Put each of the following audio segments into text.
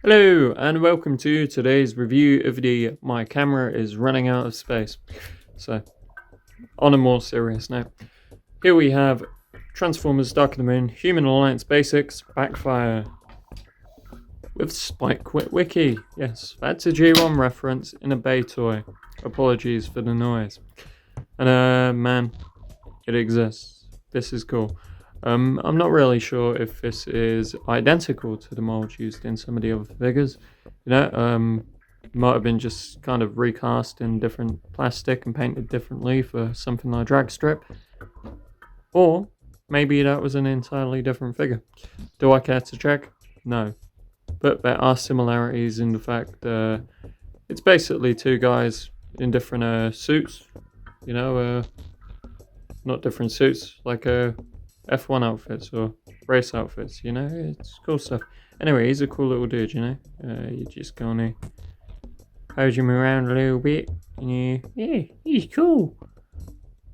Hello and welcome to today's review of the My Camera is Running Out of Space. So, on a more serious note, here we have Transformers Dark of the Moon, Human Alliance Basics, Backfire with Spike Quit Wiki. Yes, that's a G1 reference in a Bay toy. Apologies for the noise. And man, it exists. This is cool. I'm not really sure if this is identical to the mold used in some of the other figures. Might have been just kind of recast in different plastic and painted differently for something like drag strip. Or maybe that was an entirely different figure. Do I care to check? No. But there are similarities in the fact it's basically two guys in different suits. Not different suits, like F1 outfits or race outfits, it's cool stuff. Anyway, he's a cool little dude, you're just gonna hold him around a little bit, and yeah, he's cool.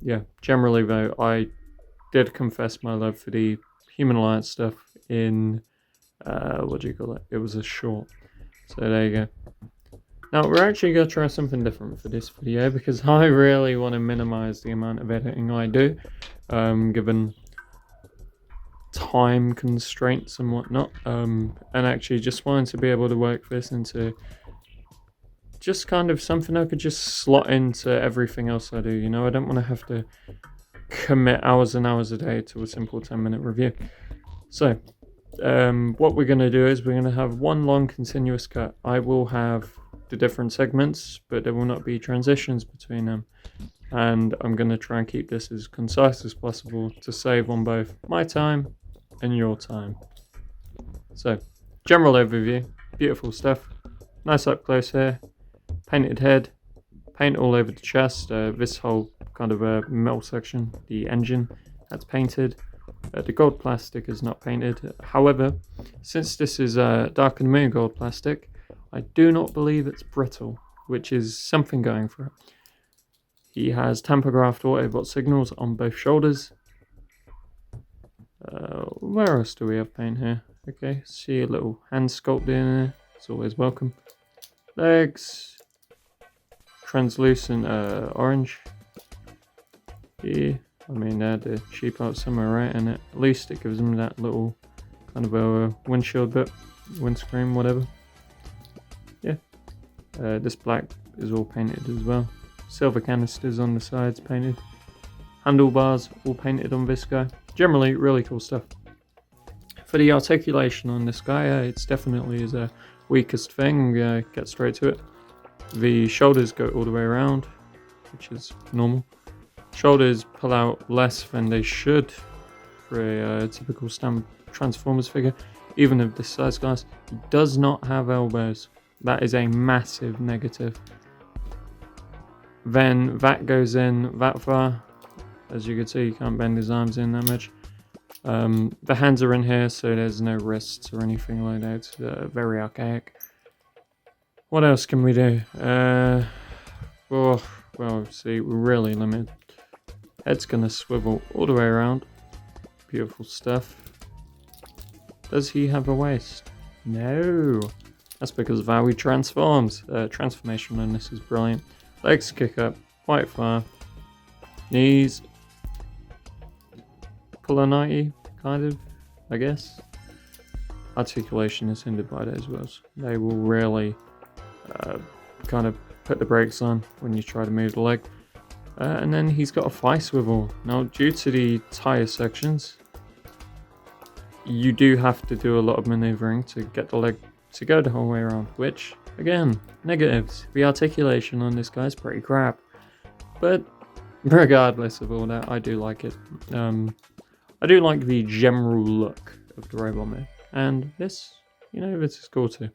Yeah, generally though, I did confess my love for the Human Alliance stuff in, it was a short, so there you go. Now, we're actually going to try something different for this video, because I really want to minimize the amount of editing I do, given time constraints and whatnot, and actually just wanting to be able to work this into just kind of something I could just slot into everything else I do. I don't want to have to commit hours and hours a day to a simple 10-minute review. So what we're going to do is we're going to have one long continuous cut. I will have the different segments, but there will not be transitions between them, and I'm going to try and keep this as concise as possible to save on both my time and your time. So, general overview, beautiful stuff, nice up close here, painted head, paint all over the chest, this whole kind of metal section, the engine, that's painted. The gold plastic is not painted. However, since this is Dark of the Moon gold plastic, I do not believe it's brittle, which is something going for it. He has tamper-graphed Autobot signals on both shoulders. Where else do we have paint here? Okay, see a little hand sculpt in there. It's always welcome. Legs. Translucent orange. Yeah, I mean, the cheap out somewhere right in it. At least it gives them that little kind of a windshield bit, windscreen, whatever. Yeah, this black is all painted as well. Silver canisters on the sides painted. Handlebars all painted on this guy. Generally, really cool stuff. For the articulation on this guy, it's definitely his weakest thing. Get straight to it. The shoulders go all the way around, which is normal. Shoulders pull out less than they should for a typical Transformers figure, even of this size class. He does not have elbows. That is a massive negative. Then that goes in that far. As you can see, you can't bend his arms in that much. The hands are in here, so there's no wrists or anything like that. It's very archaic. What else can we do? Well, see, we're really limited. Head's gonna swivel all the way around. Beautiful stuff. Does he have a waist? No. That's because of how he transforms. Transformation on this is brilliant. Legs kick up quite far. Knees pull a 90, kind of, I guess. Articulation is hindered by that as well. So they will really kind of put the brakes on when you try to move the leg. And then he's got a thigh swivel. Now, due to the tire sections, you do have to do a lot of maneuvering to get the leg to go the whole way around, which, again, negatives. The articulation on this guy is pretty crap. But regardless of all that, I do like it. I do like the general look of the robot mode. And this, this is cool too.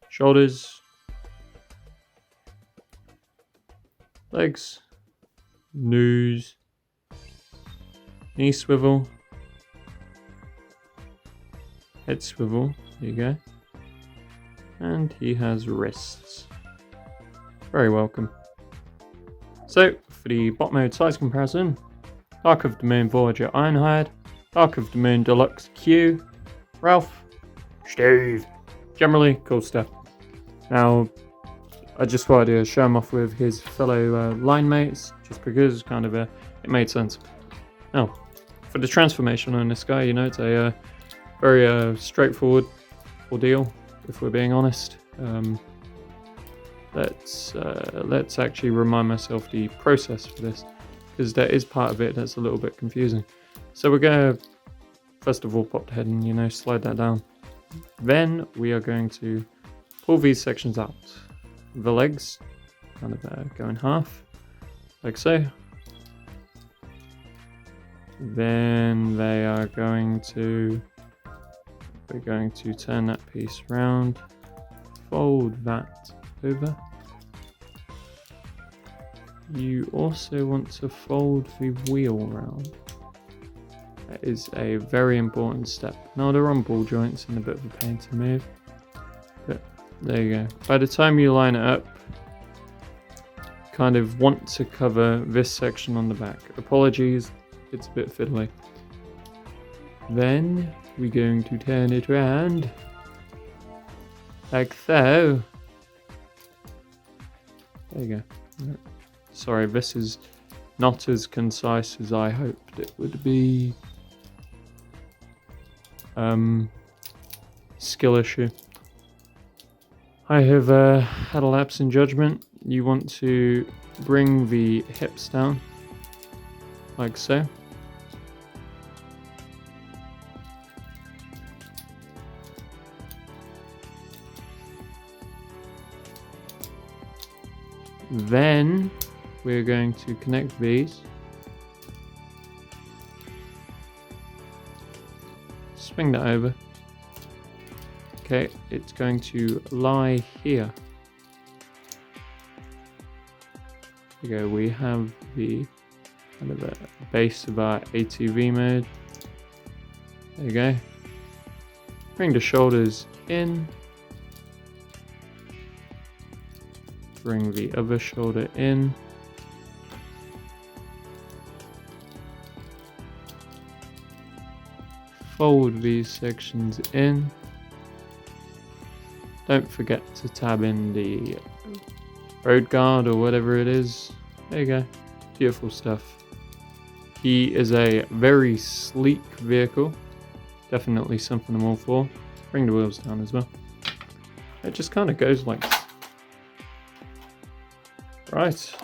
Shoulders. Legs. Nose. Knee swivel. Head swivel. There you go. And he has wrists. Very welcome. So, for the bot mode size comparison, Dark of the Moon Voyager Ironhide, Dark of the Moon Deluxe Q, Ralph, Steve, generally, cool stuff. Now, I just wanted to show him off with his fellow line mates, just because it made sense. Now, for the transformation on this guy, it's a very straightforward ordeal, if we're being honest. Let's actually remind myself the process for this, because there is part of it that's a little bit confusing. So we're going to, first of all, pop the head and, slide that down. Then we are going to pull these sections out. The legs go in half, like so. Then we're going to turn that piece around, fold that over. You also want to fold the wheel around. That is a very important step. Now they're on ball joints and a bit of a pain to move, but there you go. By the time you line it up, kind of want to cover this section on the back. Apologies, it's a bit fiddly. Then we're going to turn it around like so. There you go. Sorry, this is not as concise as I hoped it would be. Skill issue. I have had a lapse in judgment. You want to bring the hips down, like so. Then we're going to connect these. Swing that over. Okay, it's going to lie here. There you go, we have the kind of a base of our ATV mode. There you go. Bring the shoulders in. Bring the other shoulder in. Fold these sections in. Don't forget to tab in the road guard or whatever it is. There you go. Beautiful stuff. He is a very sleek vehicle. Definitely something I'm all for. Bring the wheels down as well. It just kind of goes like this. Right.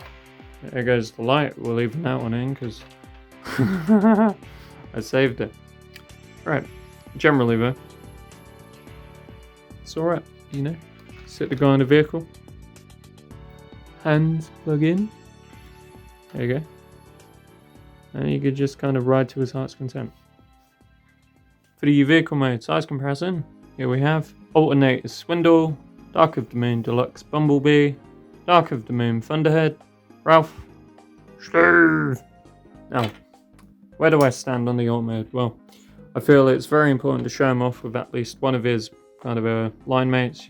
There goes the light. We'll even that one in because I saved it. Right. Generally though, it's alright, Sit the guy in the vehicle. Hands plug in. There you go. And you could just kind of ride to his heart's content. For the vehicle mode size comparison, here we have Alternator Swindle, Dark of the Moon Deluxe Bumblebee, Dark of the Moon Thunderhead, Ralph, Steve. Now, where do I stand on the alt mode? Well, I feel it's very important to show him off with at least one of his kind of line mates,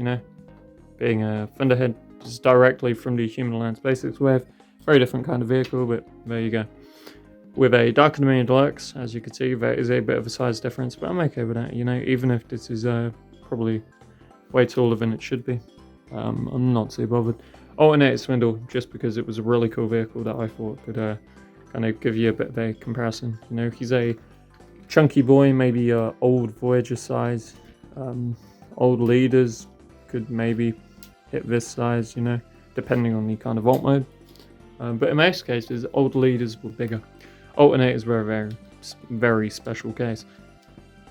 being a Thunderhead just directly from the Human Alliance Basics wave. Very different kind of vehicle, but there you go. With a Dark of the Moon Deluxe, as you can see, there is a bit of a size difference, but I'm okay with that, even if this is probably way taller than it should be. I'm not too bothered. Alternated Swindle, just because it was a really cool vehicle that I thought could kind of give you a bit of a comparison. He's a chunky boy, maybe old Voyager size. Old leaders could maybe hit this size, depending on the kind of alt mode. But in most cases, old leaders were bigger. Alternators were a very, very special case.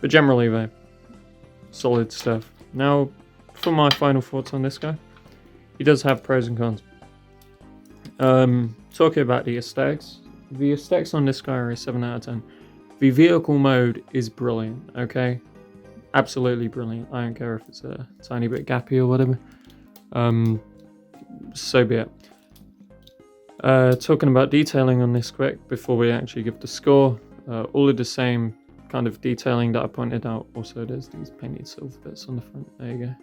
But generally, though, solid stuff. Now, for my final thoughts on this guy, he does have pros and cons. Talking about the aesthetics on this guy are a 7 out of 10. The vehicle mode is brilliant, okay? Absolutely brilliant. I don't care if it's a tiny bit gappy or whatever. So be it. Talking about detailing on this quick before we actually give the score. All of the same kind of detailing that I pointed out. Also, there's these painted silver bits on the front. There you go.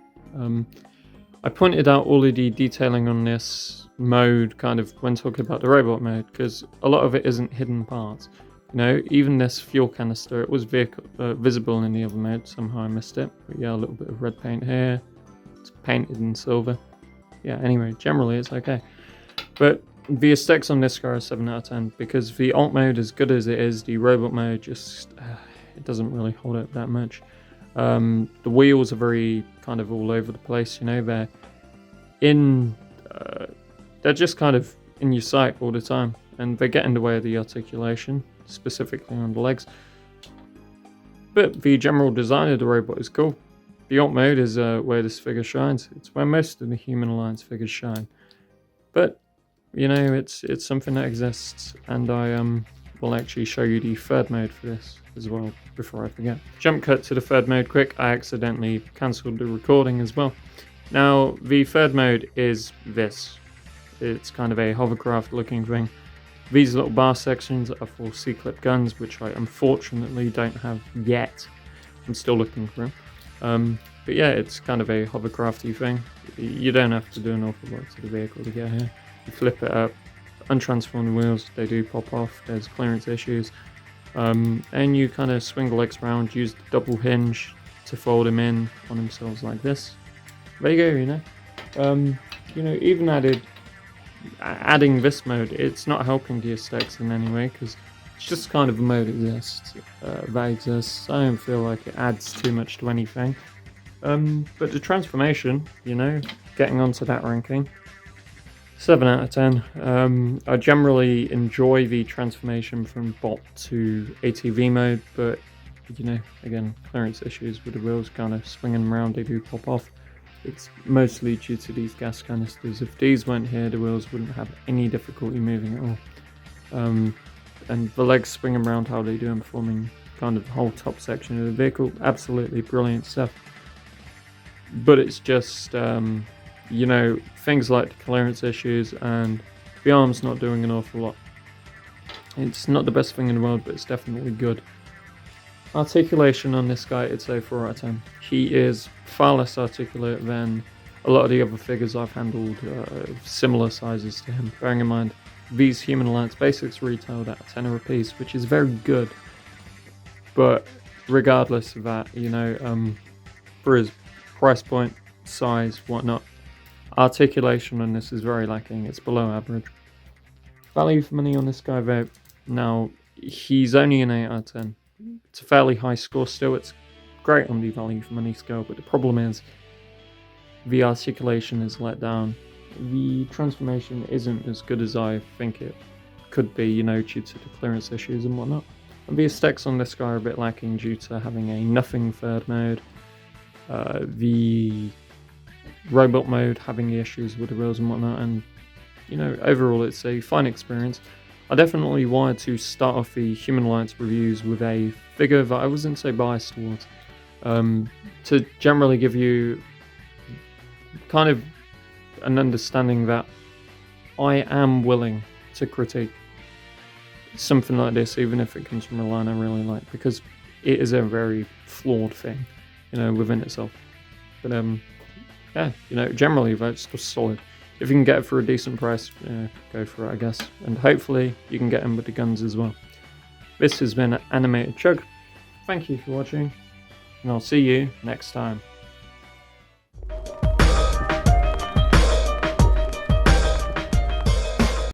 I pointed out all of the detailing on this mode kind of when talking about the robot mode, because a lot of it isn't hidden parts. Even this fuel canister, it was visible in the other mode. Somehow I missed it. But yeah, a little bit of red paint here, painted in silver. Yeah, anyway, generally it's okay. But the aesthetics on this car are 7 out of 10 because the alt mode, as good as it is, the robot mode just it doesn't really hold up that much. The wheels are very kind of all over the place, you know, they're just kind of in your sight all the time, and they get in the way of the articulation, specifically on the legs. But the general design of the robot is cool. The alt mode is where this figure shines. It's where most of the Human Alliance figures shine. But, you know, it's something that exists, and I will actually show you the third mode for this as well before I forget. Jump cut to the third mode quick. I accidentally cancelled the recording as well. Now, the third mode is this. It's kind of a hovercraft looking thing. These little bar sections are for C-clip guns, which I unfortunately don't have yet. I'm still looking for them. But yeah, it's kind of a hovercrafty thing. You don't have to do an awful lot to the vehicle to get here. You flip it up, untransform the wheels, they do pop off, there's clearance issues. And you kind of swing the legs around, use the double hinge to fold them in on themselves like this. There you go, you know. You know, even adding this mode, it's not helping the aesthetics in any way because it's just kind of a mode that exists. I don't feel like it adds too much to anything. But the transformation, you know, getting onto that ranking, 7 out of 10. I generally enjoy the transformation from bot to ATV mode, but, you know, again, clearance issues with the wheels kind of swinging around, they do pop off. It's mostly due to these gas canisters. If these weren't here, the wheels wouldn't have any difficulty moving at all. And the legs swinging around how they do and forming kind of the whole top section of the vehicle, absolutely brilliant stuff. But it's just, you know, things like the clearance issues and the arm's not doing an awful lot. It's not the best thing in the world, but it's definitely good. Articulation on this guy, it's a 4 out of 10. He is far less articulate than a lot of the other figures I've handled similar sizes to him. Bearing in mind, these Human Alliance basics retailed at $10 a piece, which is very good. But regardless of that, you know, for his price point, size, whatnot, articulation on this is very lacking. It's below average. Value for money on this guy, though, now, he's only an 8 out of 10. It's a fairly high score still. It's great on the value for money scale, but the problem is the articulation is let down. The transformation isn't as good as I think it could be, you know, due to the clearance issues and whatnot. And the aesthetics on this guy are a bit lacking due to having a nothing third mode. The robot mode having the issues with the wheels and whatnot, and, you know, overall it's a fine experience. I definitely wanted to start off the Human Alliance reviews with a figure that I wasn't so biased towards, to generally give you kind of an understanding that I am willing to critique something like this, even if it comes from a line I really like, because it is a very flawed thing, you know, within itself. But yeah, you know, generally that's just solid. If you can get it for a decent price, go for it, I guess. And hopefully you can get them with the guns as well. This has been AnimatedCHUG. Thank you for watching, and I'll see you next time.